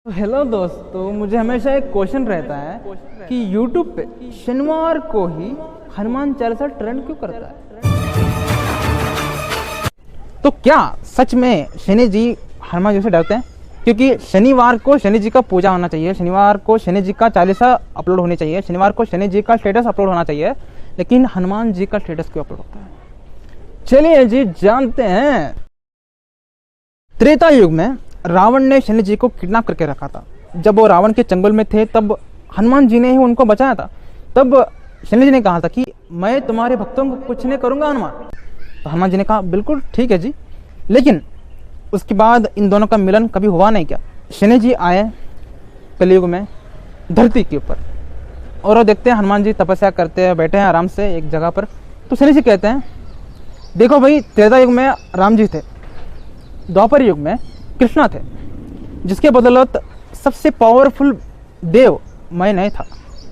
Hello दोस्तों, मुझे हमेशा एक क्वेश्चन रहता है कि YouTube पे शनिवार को ही हनुमान चालीसा ट्रेंड क्यों करता है। तो क्या सच में शनि जी हनुमान जी से डरते हैं? क्योंकि शनिवार को शनि जी का पूजा होना चाहिए, शनिवार को शनि जी का चालीसा अपलोड होनी चाहिए, शनिवार को शनि जी का स्टेटस अपलोड होना चाहिए, लेकिन हनुमान जी का स्टेटस क्यों अपलोड होता है? चलिए जी जानते हैं। त्रेता युग में रावण ने शनि जी को किडनैप करके रखा था। जब वो रावण के चंगुल में थे तब हनुमान जी ने ही उनको बचाया था। तब शनि जी ने कहा था कि मैं तुम्हारे भक्तों को कुछ नहीं करूंगा हनुमान। तो हनुमान जी ने कहा बिल्कुल ठीक है जी। लेकिन उसके बाद इन दोनों का मिलन कभी हुआ नहीं क्या? शनि जी आए कलयुग में धरती के ऊपर और वो देखते हैं हनुमान जी तपस्या करते हैं, बैठे हैं आराम से एक जगह पर। तो शनि जी कहते हैं देखो भाई, त्रेता युग में राम जी थे, द्वापर युग में कृष्णा थे, जिसके बदौलत सबसे पावरफुल देव मैं नहीं था।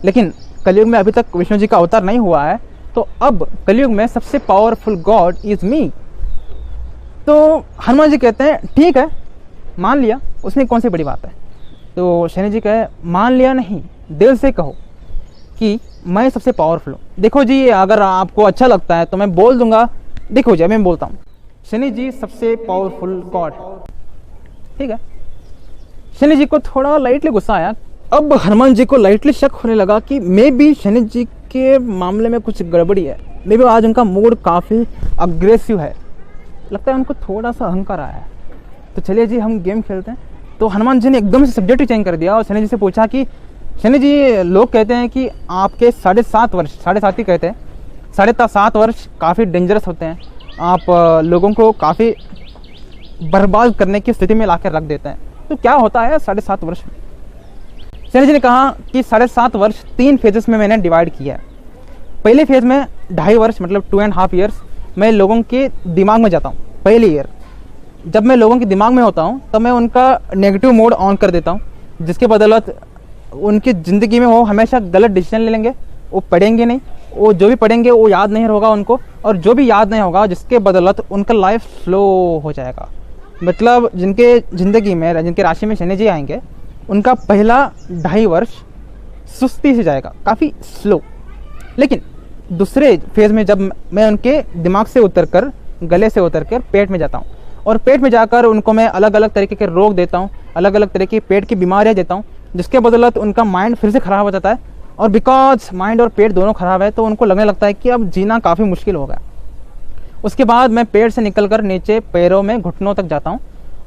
लेकिन कलयुग में अभी तक विष्णु जी का अवतार नहीं हुआ है, तो अब कलयुग में सबसे पावरफुल गॉड इज मी। तो हनुमान जी कहते हैं ठीक है, मान लिया, उसमें कौन सी बड़ी बात है। तो शनि जी कहे मान लिया नहीं, दिल से कहो कि मैं सबसे पावरफुल हूँ। देखो जी, अगर आपको अच्छा लगता है तो मैं बोल दूंगा। देखो जी, मैं बोलता हूँ, शनि जी सबसे पावरफुल गॉड है, ठीक है। शनि जी को थोड़ा लाइटली गुस्सा आया। अब हनुमान जी को लाइटली शक होने लगा कि मे बी शनि जी के मामले में कुछ गड़बड़ी है, मे बी आज उनका मूड काफ़ी अग्रेसिव है, लगता है उनको थोड़ा सा अहंकार आया है। तो चलिए जी हम गेम खेलते हैं। तो हनुमान जी ने एकदम से सब्जेक्ट चेंज कर दिया और शनि जी से पूछा कि शनि जी, लोग कहते हैं कि आपके 7.5 वर्ष, 7.5 ही कहते हैं, 7.5 वर्ष काफ़ी डेंजरस होते हैं, आप लोगों को काफ़ी बर्बाद करने की स्थिति में लाकर रख देते हैं। तो क्या होता है 7.5 वर्ष में? शनि जी ने कहा कि 7.5 वर्ष 3 फेजेस में मैंने डिवाइड किया है। पहले फेज में 2.5 वर्ष मतलब 2.5 ईयर्स मैं लोगों के दिमाग में जाता हूँ। पहले ईयर जब मैं लोगों के दिमाग में होता हूँ तब मैं उनका नेगेटिव मोड ऑन कर देता हूँ, जिसके बदौलत उनकी ज़िंदगी में वो हमेशा गलत डिसीजन ले लेंगे, वो पढ़ेंगे नहीं, वो जो भी पढ़ेंगे वो याद नहीं होगा उनको, और जो भी याद नहीं होगा जिसके बदौलत उनका लाइफ स्लो हो जाएगा। मतलब जिनके ज़िंदगी में, जिनके राशि में शनि जी आएंगे, उनका पहला 2.5 वर्ष सुस्ती से जाएगा, काफ़ी स्लो। लेकिन दूसरे फेज़ में जब मैं उनके दिमाग से उतरकर, गले से उतरकर पेट में जाता हूँ, और पेट में जाकर उनको मैं अलग अलग तरीके के रोग देता हूँ, अलग अलग तरह की पेट की बीमारियाँ देता हूँ, जिसके बदौलत उनका माइंड फिर से ख़राब हो जाता है। और बिकॉज माइंड और पेट दोनों ख़राब है तो उनको लगने लगता है कि अब जीना काफ़ी मुश्किल हो गया। उसके बाद मैं पेट से निकलकर नीचे पैरों में, घुटनों तक जाता हूँ,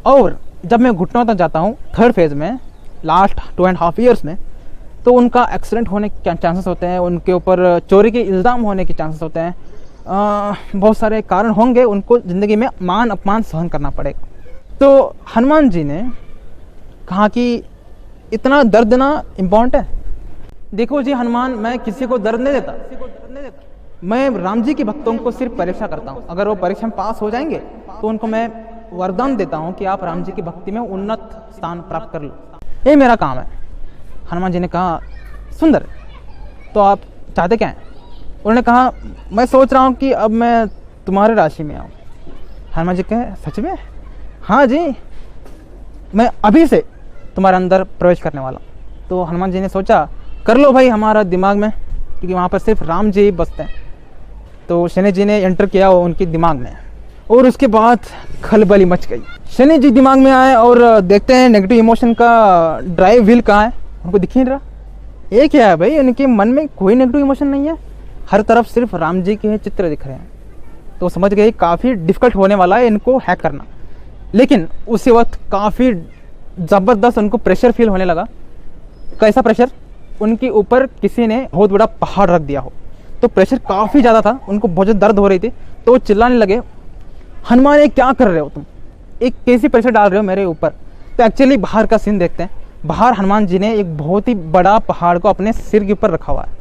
और जब मैं घुटनों तक जाता हूँ थर्ड फेज़ में, लास्ट 2.5 ईयर्स में, तो उनका एक्सीडेंट होने के चांसेस होते हैं, उनके ऊपर चोरी के इल्ज़ाम होने के चांसेस होते हैं, बहुत सारे कारण होंगे, उनको ज़िंदगी में मान अपमान सहन करना पड़ेगा। तो हनुमान जी ने कहा कि इतना दर्द देना इम्पोर्टेंट है। देखो जी हनुमान, मैं किसी को दर्द नहीं देता, मैं राम जी के भक्तों को सिर्फ परीक्षा करता हूँ। अगर वो परीक्षा में पास हो जाएंगे तो उनको मैं वरदान देता हूँ कि आप राम जी की भक्ति में उन्नत स्थान प्राप्त कर लो, ये मेरा काम है। हनुमान जी ने कहा सुंदर, तो आप चाहते क्या हैं? उन्होंने कहा मैं सोच रहा हूँ कि अब मैं तुम्हारे राशि में आऊँ। हनुमान जी कहे सच में? हाँ जी, मैं अभी से तुम्हारे अंदर प्रवेश करने वाला हूँ। तो हनुमान जी ने सोचा कर लो भाई हमारा दिमाग में, क्योंकि वहाँ पर सिर्फ राम जी ही बसते हैं। तो शनि जी ने एंटर किया उनके दिमाग में, और उसके बाद खलबली मच गई। शनि जी दिमाग में आए और देखते हैं नेगेटिव इमोशन का ड्राइव व्हील कहाँ है, उनको दिख नहीं रहा। ये क्या है भाई, उनके मन में कोई नेगेटिव इमोशन नहीं है, हर तरफ सिर्फ राम जी के चित्र दिख रहे हैं। तो समझ गए काफ़ी डिफ़िकल्ट होने वाला है इनको हैक करना। लेकिन उसी वक्त काफ़ी ज़बरदस्त उनको प्रेशर फील होने लगा। कैसा प्रेशर? उनके ऊपर किसी ने बहुत बड़ा पहाड़ रख दिया हो। तो प्रेशर काफ़ी ज़्यादा था, उनको बहुत ज़्यादा दर्द हो रही थी। तो वो चिल्लाने लगे हनुमान ये क्या कर रहे हो तुम, एक कैसी प्रेशर डाल रहे हो मेरे ऊपर। तो एक्चुअली बाहर का सीन देखते हैं। बाहर हनुमान जी ने एक बहुत ही बड़ा पहाड़ को अपने सिर के ऊपर रखा हुआ है,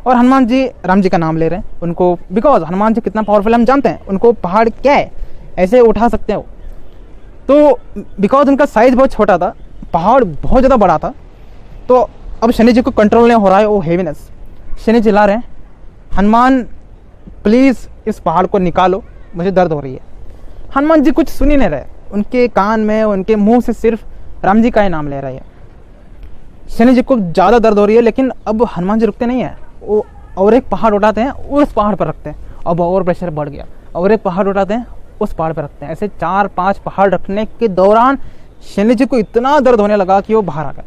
और हनुमान जी राम जी का नाम ले रहे हैं उनको, बिकॉज हनुमान जी कितना पावरफुल हम जानते हैं, उनको पहाड़ क्या है ऐसे उठा सकते हो। तो बिकॉज उनका साइज बहुत छोटा था, पहाड़ बहुत ज़्यादा बड़ा था, तो अब शनि जी को कंट्रोल नहीं हो रहा है वो हेवीनेस। शनि चिल्ला रहे हैं हनुमान प्लीज़ इस पहाड़ को निकालो, मुझे दर्द हो रही है। हनुमान जी कुछ सुन ही नहीं रहे, उनके कान में, उनके मुंह से सिर्फ राम जी का ही नाम ले रही है। शनि जी को ज़्यादा दर्द हो रही है, लेकिन अब हनुमान जी रुकते नहीं है, वो और एक पहाड़ उठाते हैं, उस पहाड़ पर रखते हैं। अब और प्रेशर बढ़ गया, और एक पहाड़ उठाते हैं, उस पहाड़ पर रखते हैं। ऐसे 4-5 पहाड़ रखने के दौरान शनि जी को इतना दर्द होने लगा कि वो बाहर आ गए।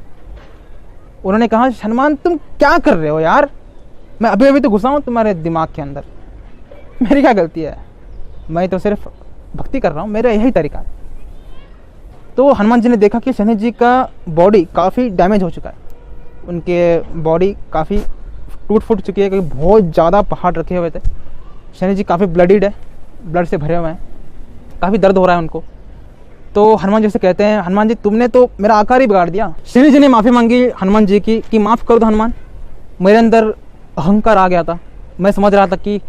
उन्होंने कहा, हनुमान तुम क्या कर रहे हो यार, मैं अभी अभी तो घुसा हूँ तुम्हारे दिमाग के अंदर, मेरी क्या गलती है, मैं तो सिर्फ भक्ति कर रहा हूँ, मेरा यही तरीका है। तो हनुमान जी ने देखा कि शनि जी का बॉडी काफ़ी डैमेज हो चुका है, उनके बॉडी काफ़ी टूट फूट चुकी है, क्योंकि बहुत ज़्यादा पहाड़ रखे हुए थे। शनि जी काफ़ी ब्लडिड है, ब्लड से भरे हुए हैं, काफ़ी दर्द हो रहा है उनको। तो हनुमान जी से कहते हैं, हनुमान जी तुमने तो मेरा आकार ही बिगाड़ दिया। शनि जी ने माफ़ी मांगी हनुमान जी की कि माफ़ कर दो हनुमान, मेरे अंदर अहंकार आ गया था, मैं समझ रहा था कि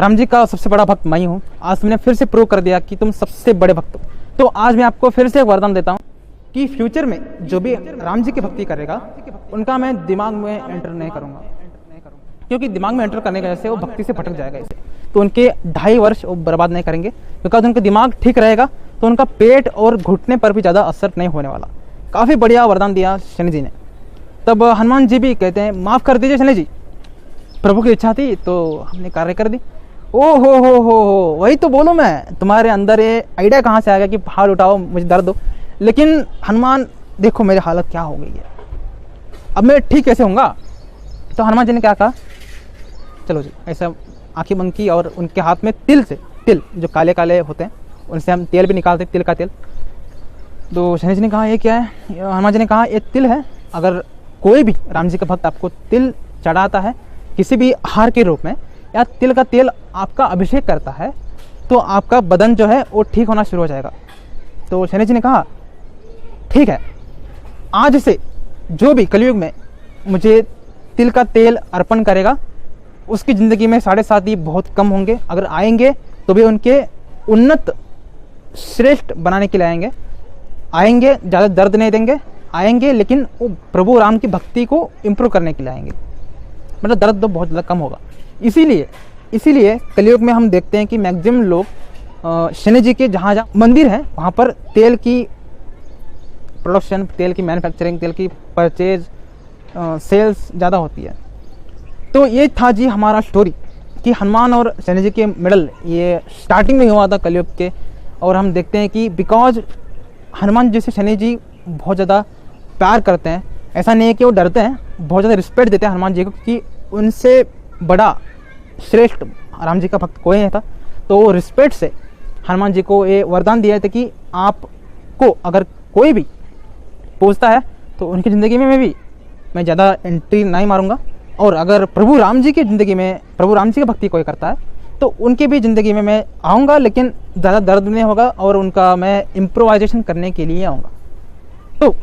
राम जी का सबसे बड़ा भक्त मैं ही हूँ। आज तुमने फिर से प्रूव कर दिया कि तुम सबसे बड़े भक्त हो। तो आज मैं आपको फिर से एक वरदान देता हूँ कि फ्यूचर में जो भी राम जी की भक्ति करेगा, उनका मैं दिमाग में एंटर नहीं करूँगा, क्योंकि दिमाग में एंटर करने की वजह से वो भक्ति से भटक जाएगा। इसे तो उनके 2.5 वर्ष वो बर्बाद नहीं करेंगे, क्योंकि उनका दिमाग ठीक रहेगा तो उनका पेट और घुटने पर भी ज़्यादा असर नहीं होने वाला। काफ़ी बढ़िया वरदान दिया शनि जी ने। तब हनुमान जी भी कहते हैं, माफ़ कर दीजिए शनि जी, प्रभु की इच्छा थी तो हमने कार्य कर दी। ओ हो, वही तो बोलो मैं, तुम्हारे अंदर ये आइडिया कहाँ से आ गया कि पहाड़ उठाओ, मुझे दर्द दो। लेकिन हनुमान देखो मेरी हालत क्या हो गई है, अब मैं ठीक कैसे होऊंगा। तो हनुमान जी ने क्या कहा, चलो जी, ऐसा आंखें बंद की और उनके हाथ में तिल जो काले काले होते हैं उनसे हम तेल भी निकालते हैं, तिल का तेल। तो शनि जी ने कहा, ये क्या है। हनुमान जी ने कहा, ये तिल है, अगर कोई भी राम जी का भक्त आपको तिल चढ़ाता है किसी भी आहार के रूप में, या तिल का तेल आपका अभिषेक करता है, तो आपका बदन जो है वो ठीक होना शुरू हो जाएगा। तो शनि जी ने कहा, ठीक है, आज से जो भी कलयुग में मुझे तिल का तेल अर्पण करेगा, उसकी ज़िंदगी में 7.5 बहुत कम होंगे, अगर आएंगे तो भी उनके उन्नत श्रेष्ठ बनाने के लिए आएंगे, ज़्यादा दर्द नहीं देंगे, आएंगे लेकिन वो प्रभु राम की भक्ति को इम्प्रूव करने के लिए आएंगे, मतलब दर्द तो बहुत ज़्यादा कम होगा। इसीलिए कलयुग में हम देखते हैं कि मैक्सिमम लोग शनि जी के जहाँ मंदिर हैं वहाँ पर तेल की प्रोडक्शन, तेल की मैन्युफैक्चरिंग, तेल की परचेज, सेल्स ज़्यादा होती है। तो ये था जी हमारा स्टोरी कि हनुमान और शनि जी के मिडल ये स्टार्टिंग में हुआ था कलयुग के। और हम देखते हैं कि बिकॉज हनुमान जी से शनि जी बहुत ज़्यादा प्यार करते हैं, ऐसा नहीं है कि वो डरते हैं, बहुत ज़्यादा रिस्पेक्ट देते हैं हनुमान जी को, क्योंकि उनसे बड़ा श्रेष्ठ राम जी का भक्त कोई नहीं था। तो वो रिस्पेक्ट से हनुमान जी को ये वरदान दिया था कि आपको अगर कोई भी पूछता है तो उनकी ज़िंदगी में मैं ज़्यादा एंट्री नहीं मारूंगा, और अगर प्रभु राम जी की ज़िंदगी में प्रभु राम जी की भक्ति कोई करता है तो उनकी भी ज़िंदगी में मैं आऊँगा, लेकिन ज़्यादा दर्द नहीं होगा, और उनका मैं इम्प्रोवाइजेशन करने के लिए आऊँगा। तो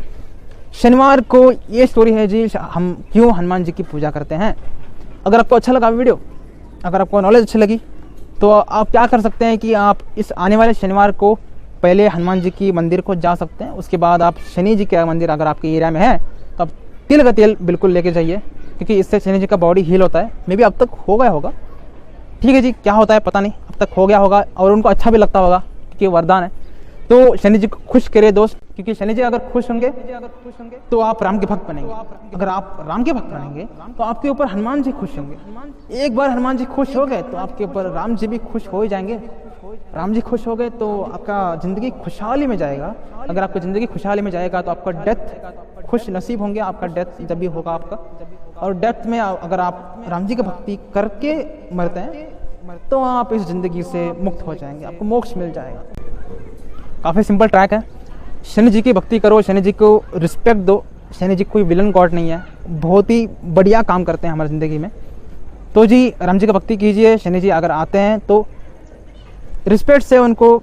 शनिवार को ये स्टोरी है जी, हम क्यों हनुमान जी की पूजा करते हैं। अगर आपको अच्छा लगा वीडियो, अगर आपको नॉलेज अच्छी लगी, तो आप क्या कर सकते हैं कि आप इस आने वाले शनिवार को पहले हनुमान जी की मंदिर को जा सकते हैं, उसके बाद आप शनि जी का मंदिर अगर आपके एरिया में है तो आप तिल का तेल बिल्कुल लेके जाइए, क्योंकि इससे शनि जी का बॉडी हील होता है। मे बी अब तक हो गया होगा, ठीक है जी, क्या होता है पता नहीं, अब तक हो गया होगा और उनको अच्छा भी लगता होगा क्योंकि वरदान है। तो शनि जी को खुश करे दोस्त, क्योंकि शनि जी अगर खुश होंगे तो आप राम के भक्त बनेंगे, अगर आप राम के भक्त बनेंगे तो आपके ऊपर हनुमान जी खुश होंगे। एक बार हनुमान जी खुश हो गए तो आपके ऊपर राम जी भी खुश हो ही जाएंगे। राम जी खुश हो गए तो आपका ज़िंदगी खुशहाली में जाएगा। अगर आपकी ज़िंदगी खुशहाली में जाएगा तो आपका डेथ खुश नसीब होंगे, आपका डेथ जब भी होगा आपका। और डेथ में अगर आप राम जी की भक्ति करके मरते हैं तो आप इस ज़िंदगी से मुक्त हो जाएंगे, आपको मोक्ष मिल जाएगा। काफ़ी सिंपल ट्रैक है, शनि जी की भक्ति करो, शनि जी को रिस्पेक्ट दो। शनि जी कोई विलन गॉड नहीं है, बहुत ही बढ़िया काम करते हैं हमारी ज़िंदगी में। तो जी राम जी का भक्ति कीजिए, शनि जी अगर आते हैं तो रिस्पेक्ट से उनको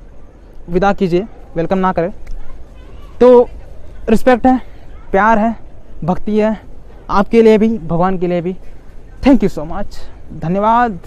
विदा कीजिए, वेलकम ना करें। तो रिस्पेक्ट है, प्यार है, भक्ति है, आपके लिए भी भगवान के लिए भी। थैंक यू सो मच, धन्यवाद।